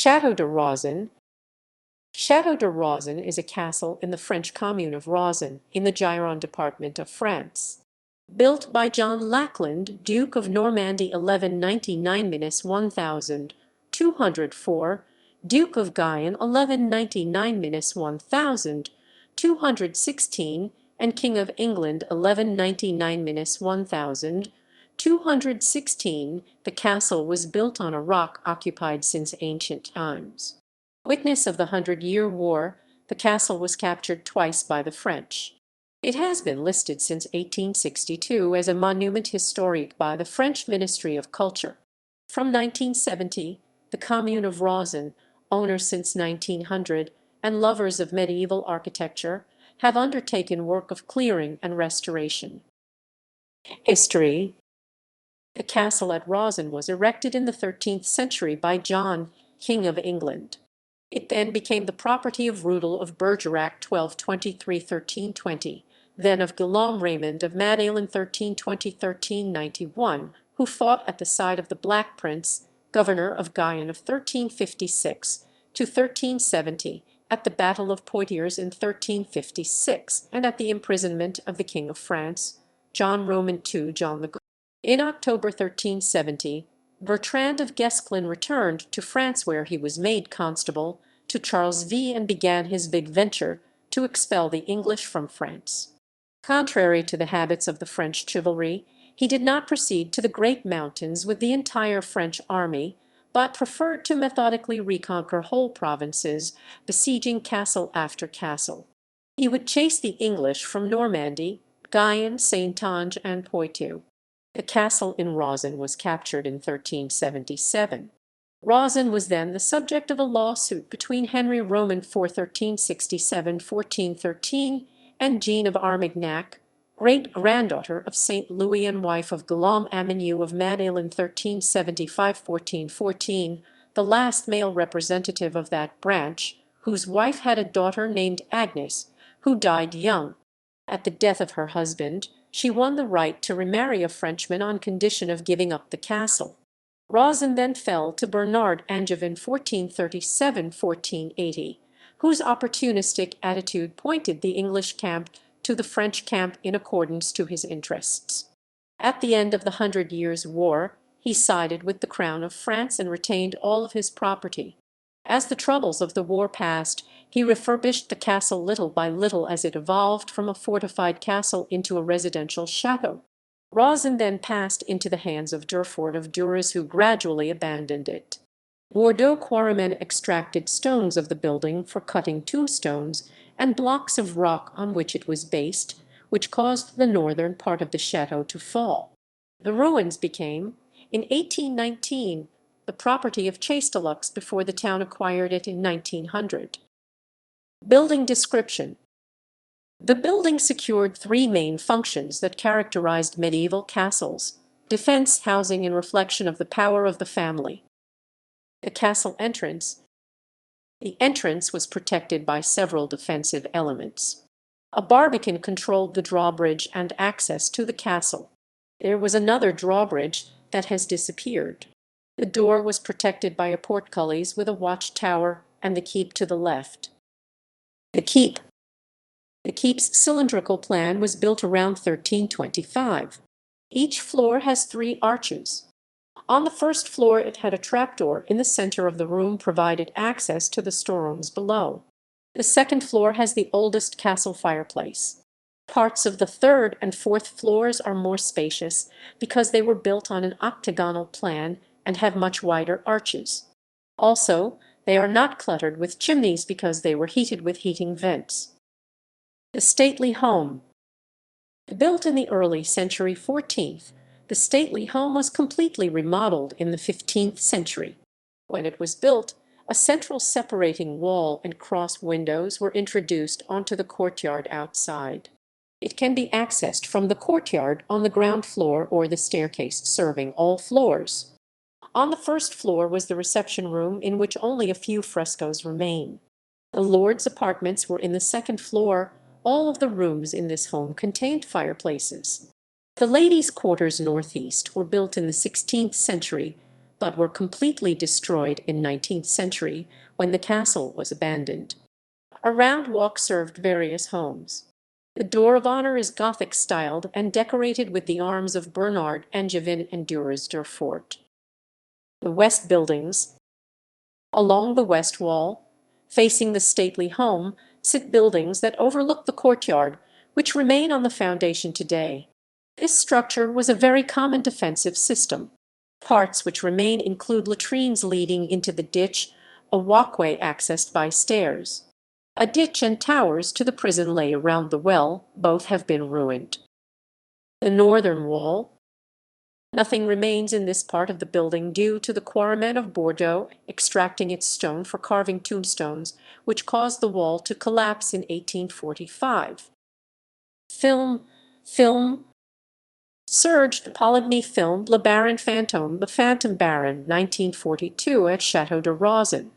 Château de Rauzan. Château de Rauzan is a castle in the French commune of Rauzan, in the Gironde department of France. Built by John Lackland, Duke of Normandy 1199–1204, Duke of Guyenne 1199–1216, and King of England 1199–1216, the castle was built on a rock occupied since ancient times. Witness of the Hundred-Year War, the castle was captured twice by the French. It has been listed since 1862 as a monument historique by the French Ministry of Culture. From 1970, the commune of Rauzan, owners since 1900, and lovers of medieval architecture, have undertaken work of clearing and restoration. History. The castle at Rauzan was erected in the 13th century by John, King of England. It then became the property of Rudel of Bergerac 1223–1320, then of Guillaume Raymond of Madalen 1320–1391, who fought at the side of the Black Prince, governor of Guyenne of 1356 to 1370, at the Battle of Poitiers in 1356, and at the imprisonment of the King of France, John Roman II John the Good. In October 1370, Bertrand of Guesclin returned to France, where he was made constable to Charles V and began his big venture to expel the English from France. Contrary to the habits of the French chivalry, he did not proceed to the Great Mountains with the entire French army, but preferred to methodically reconquer whole provinces, besieging castle after castle. He would chase the English from Normandy, Guyenne, Saintonge, and Poitou. The castle in Rauzan was captured in 1377. Rauzan was then the subject of a lawsuit between Henry Roman IV 1367–1413 and Jean of Armagnac, great-granddaughter of Saint Louis and wife of Guillaume Amanieu of Madalen 1375–1414, the last male representative of that branch, whose wife had a daughter named Agnes, who died young. At the death of her husband, she won the right to remarry a Frenchman on condition of giving up the castle. Rauzan then fell to Bernard Angevin 1437–1480, whose opportunistic attitude pointed the English camp to the French camp in accordance to his interests. At the end of the 100 Years' War, he sided with the Crown of France and retained all of his property. As the troubles of the war passed, he refurbished the castle little by little as it evolved from a fortified castle into a residential chateau. Rauzan then passed into the hands of Durfort of Duras, who gradually abandoned it. Bordeaux quarrymen extracted stones of the building for cutting tombstones and blocks of rock on which it was based, which caused the northern part of the chateau to fall. The ruins became, in 1819, the property of Chastellux before the town acquired it in 1900. Building description. The building secured three main functions that characterized medieval castles: defense, housing, and reflection of the power of the family. The castle entrance. The entrance was protected by several defensive elements. A barbican controlled the drawbridge and access to the castle. There was another drawbridge that has disappeared. The door was protected by a portcullis with a watchtower and the keep to the left. The keep. The keep's cylindrical plan was built around 1325. Each floor has 3 arches. On the first floor it had a trapdoor in the center of the room provided access to the storerooms below. The second floor has the oldest castle fireplace. Parts of the third and fourth floors are more spacious because they were built on an octagonal plan and have much wider arches. Also, they are not cluttered with chimneys because they were heated with heating vents. The stately home. Built in the early century 14th, the stately home was completely remodeled in the 15th century. When it was built, a central separating wall and cross windows were introduced onto the courtyard outside. It can be accessed from the courtyard on the ground floor or the staircase serving all floors. On the first floor was the reception room, in which only a few frescoes remain. The lord's apartments were in the second floor. All of the rooms in this home contained fireplaces. The ladies' quarters northeast were built in the 16th century but were completely destroyed in 19th century when the castle was abandoned. A round walk served various homes. The door of honor is Gothic-styled and decorated with the arms of Bernard, Angevin, and Durer's-Durfort. The west buildings. Along the west wall, facing the stately home, sit buildings that overlook the courtyard, which remain on the foundation today. This structure was a very common defensive system. Parts which remain include latrines leading into the ditch, a walkway accessed by stairs. A ditch and towers to the prison lay around the well, both have been ruined. The northern wall. Nothing remains in this part of the building due to the quarrymen of Bordeaux extracting its stone for carving tombstones, which caused the wall to collapse in 1845. Film. Serge Poligny filmed Le Baron Fantôme, The Phantom Baron, 1942 at Château de Rauzan.